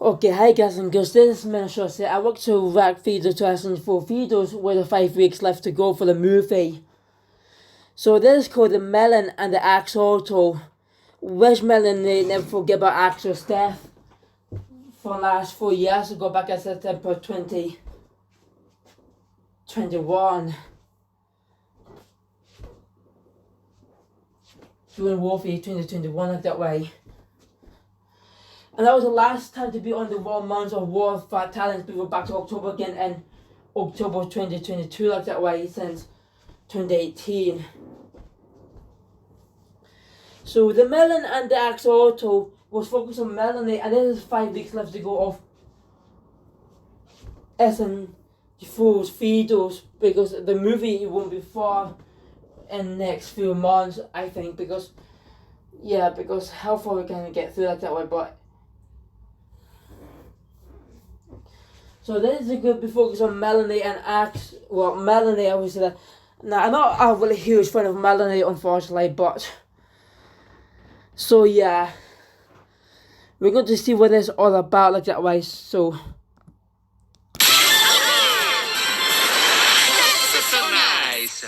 Okay, hi guys and girls, this is Melon. I work to rack feeders to SMG4 feeders with 5 weeks left to go for the movie. So this is called the Melon and the Axolotl. Which Melon they never forget about Axel's death for the last 4 years ago, back in September 2021. During Warfare 2021, like that way. And that was the last time to be on the World Mounds of War of Talents before back to October again in October 2022, like that way, since 2018. So the Melon and the Axolotl was focused on Melanie, and this is 5 weeks left to go of SMG4's feeders, because the movie won't be far in the next few months, I think, because how far we're gonna get through like that way, but so this is a good focus on Melanie and Melanie, I would say that. Now, I'm not a really huge fan of Melanie, unfortunately, but so yeah, we're going to see what it's all about like that way. So so nice.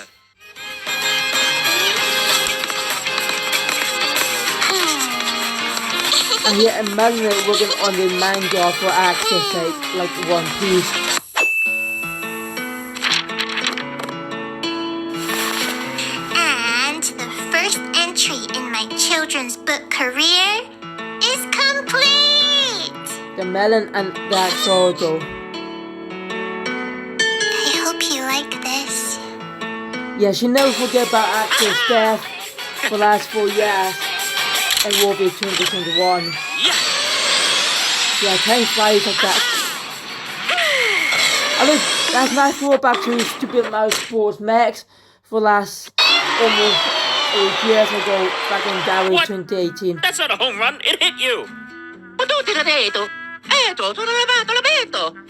and yeah, and Melanie working on the manga for Axel's sake, like One Piece. And the first entry in my children's book career is complete! The Melon and the Axolotl. I hope you like this. Yeah, she never forget about Axel's death for the last 4 years in Warfare 2021. Yeah, time flies like that. I mean, that's my throwback to Stupid Mouse Sports Max for last almost 8 years ago, back in January 2018. That's not a home run. It hit you.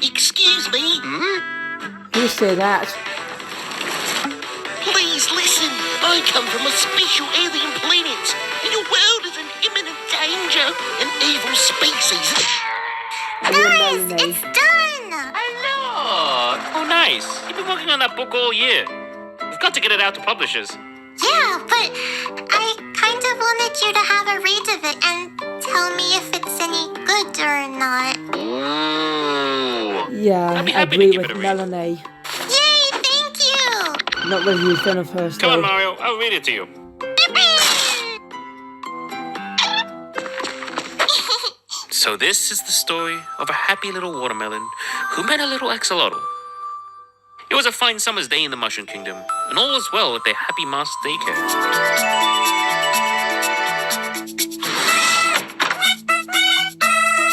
Excuse me? Who said that? Please listen. I come from a special alien planet. Your world is in imminent danger. An evil species. Guys, it's done! Hello. Oh, nice. You've been working on that book all year. We've got to get it out to publishers. Yeah, but I kind of wanted you to have a read of it and tell me if it's any good or not. Ooh. Yeah, I'd be I happy to agree give with it a read. Melanie. Yay, thank you! Not really a huge fan of her Come style. on, Mario. I'll read it to you. So this is the story of a happy little watermelon who met a little axolotl. It was a fine summer's day in the Mushroom Kingdom, and all was well at their happy master daycare.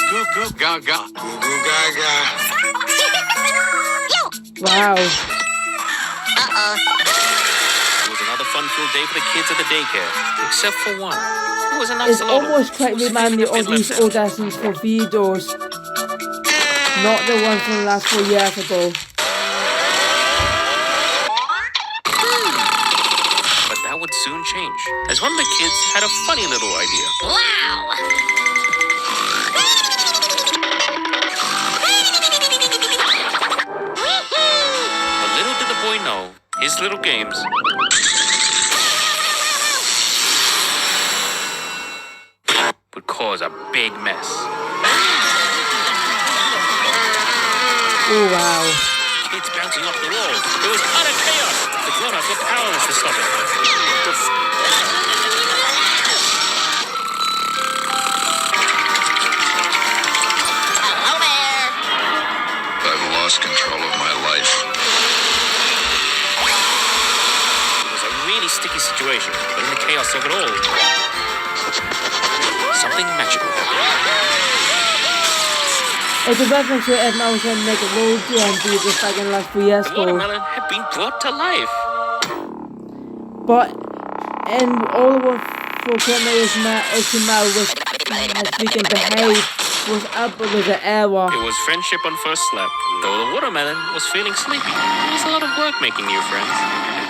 Goo goo gaga. Goo goo gaga. Wow. It was another fun-filled day for the kids at the daycare, except for one. It was an It's axolotl. almost quite who was remind me sniffing of a bit these left old SMG4 videos. Not the one from the last 4 years ago. But that would soon change, as one of the kids had a funny little idea. Wow! But little did the boy know, his little games would cause a big mess. Oh wow. Kids bouncing off the walls. It was utter chaos. The grown-ups were powerless to stop it. Hello there! I've lost control of my life. It was a really sticky situation, but in the chaos of it all, something magical happened. It's a reference to if I was going to make a road and do this back in the last 4 years The ago. watermelon had been brought to life. But in all the one for cameras now is to now with as we can behave was absolutely an error. It was friendship on first slap. Though the watermelon was feeling sleepy, it was a lot of work making new friends.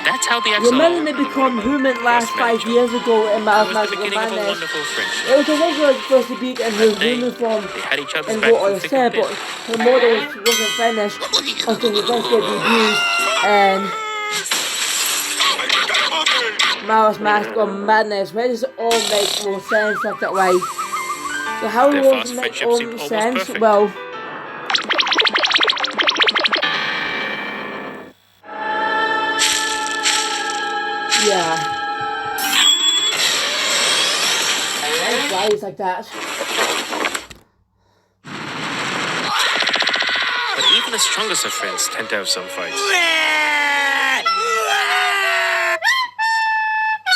And that's how the The axolotl melon had become human last 5 years ago in It was the Mathematical beginning of a Madness. wonderful friendship. It was originally supposed to be in her They- human form They had each other's and back what through I thick said, and but thin. her model wasn't finished until the events get abused and Mathematical Madness. Where does it all make more sense like that way? So how Their does fast it make friendship all seemed almost sense? perfect. Well, yeah. And flies like that. But even the strongest of friends tend to have some fights.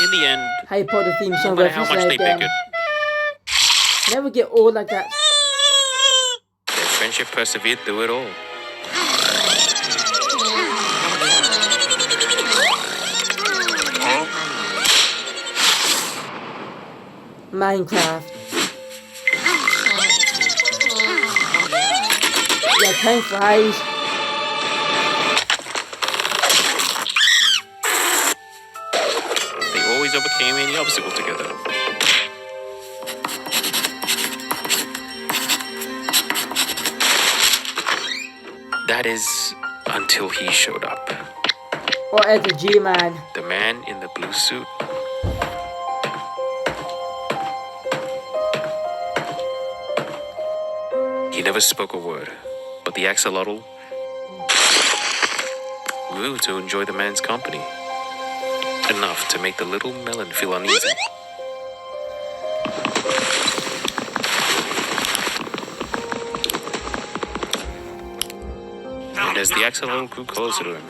In the end, Harry Potter theme no song matter how much reference they again. bickered, Never get old like that. their friendship persevered through it all. Minecraft. Yeah, time flies. They always overcame any obstacle together. That is, until he showed up. Or as a G-Man. The man in the blue suit. He never spoke a word, but the axolotl grew to enjoy the man's company. Enough to make the little melon feel uneasy. And as the axolotl grew closer to him,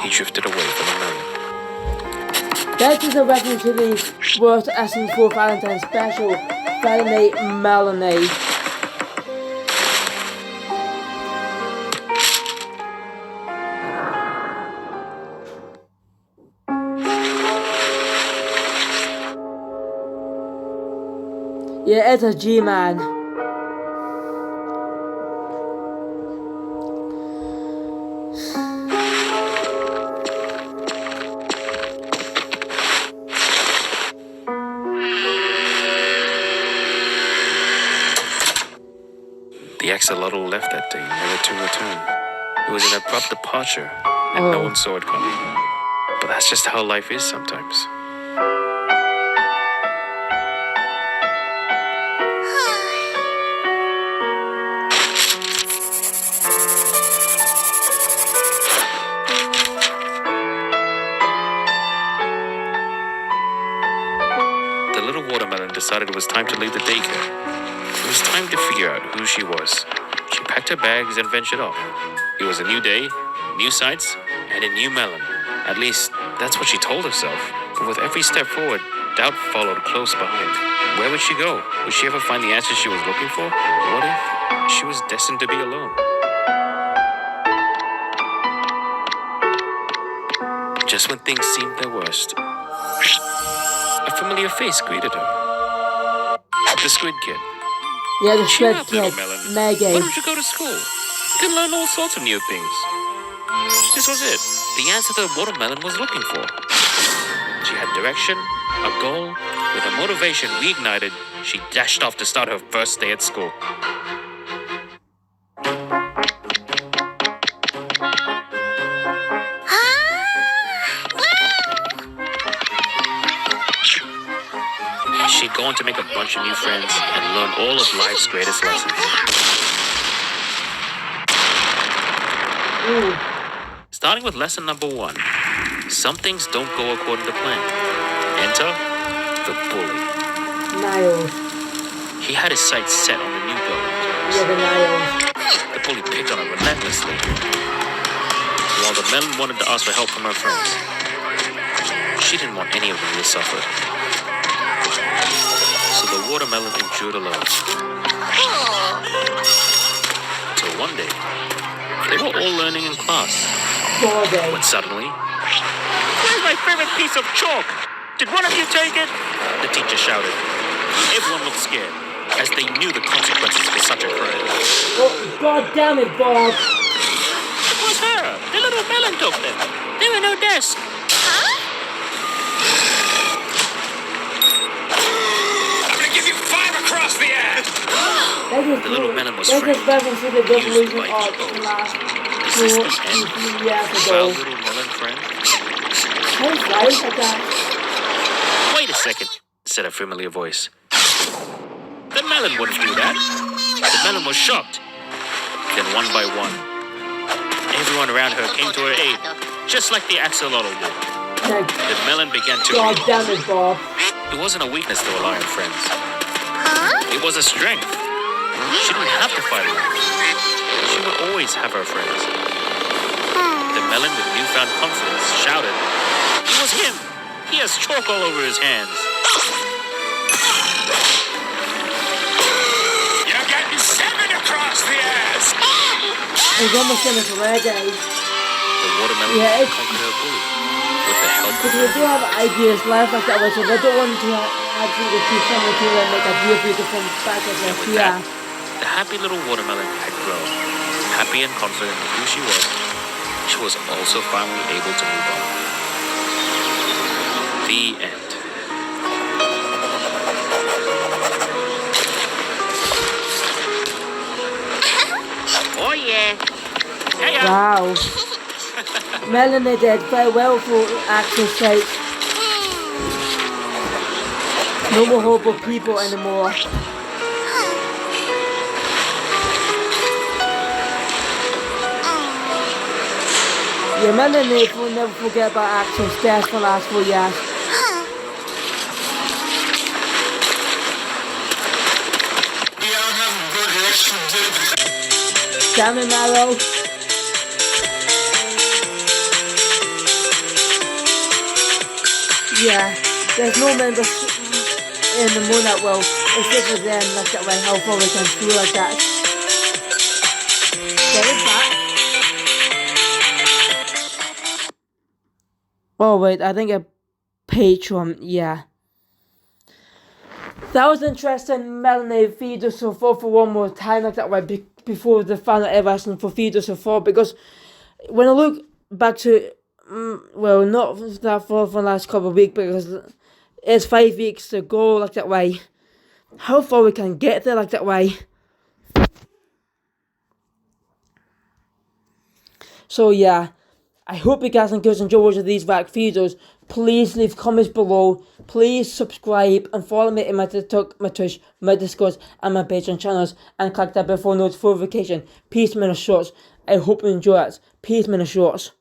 he drifted away from the melon. That is a reference to the World SMG4 Valentine Special, Valentine Melonade. Yeah, it's a G-Man. The axolotl left that day, never to return. It was an abrupt departure, and no one saw it coming. But that's just how life is sometimes. The little watermelon decided it was time to leave the daycare. It was time to figure out who she was. She packed her bags and ventured off. It was a new day, new sights, and a new melon. At least, that's what she told herself. But with every step forward, doubt followed close behind. Where would she go? Would she ever find the answers she was looking for? What if she was destined to be alone? Just when things seemed their worst, a familiar face greeted her. The Squid Kid. Yeah, the Cheer Squid up, little Kid, melon. Maggie. Why don't you go to school? You can learn all sorts of new things. This was it. The answer the watermelon was looking for. She had direction, a goal. With her motivation reignited, she dashed off to start her first day at school. She'd go on to make a bunch of new friends and learn all of life's greatest lessons. Ooh. Starting with lesson number 1. Some things don't go according to plan. Enter the bully. Niles. He had his sights set on the new girl. Yeah, the Niles. The bully picked on her relentlessly, while the melon wanted to ask for help from her friends. She didn't want any of them to suffer. So the watermelon endured alone. Till one day, they were all learning in class. Ball day. When suddenly, where's my favorite piece of chalk? Did one of you take it? The teacher shouted. Everyone looked scared, as they knew the consequences for such a crime. Oh, God damn it, Bob. It was her. The little melon took them. They were no desk. I'm gonna give you 5 across the ass! The little melon was This is framed. back into the revolution by of people. the last Is this the 2 end? 3 years Our ago. little melon friend? Hey, guys, like that. Wait a second, said a familiar voice. The melon wouldn't do that. The melon was shocked. Then one by one, everyone around her came to her aid, just like the axolotl did. Like, The melon began to God heal. damn it, Bob. It wasn't a weakness to rely on friends. Huh? It was a strength. She didn't have to fight alone. She would always have her friends. The melon, with newfound confidence, shouted, "It was him! He has chalk all over his hands." You're getting 7 across the ass! It's almost in a red day. The watermelon Yeah, it's- conquered her bully with the help Because of we do have ideas live like that way, so they don't want to actually keep someone to make a real beautiful back at And with us. Yeah. that, the happy little watermelon had grown. Happy and confident with who she was also finally able to move on. The end. Oh yeah. Hey, Wow. Melanie did very well for actor's sake. No more horrible people anymore. Yeah, Melanie will never forget about actor's death for the last 4 years. Yeah, I'm having a burger extra dip. Damn it, Mallow. Yeah, there's no members in the moon that will except for them like that way how far we can feel like that. Get it back. Oh wait, I think a Patreon, yeah. That was interesting, Melanie. Feed us so far for one more time like that way before the final ever for Feed us so far, because when I look back to well, not that far for the last couple of weeks, because it's 5 weeks to go like that way. How far we can get there like that way. So yeah, I hope you guys enjoy watching these back videos. Please leave comments below. Please subscribe and follow me in my TikTok, my Twitch, my Discord, and my Patreon channels, and click that bell for notification. Peace, Melon Shorts. I hope you enjoy it. Peace, Melon Shorts.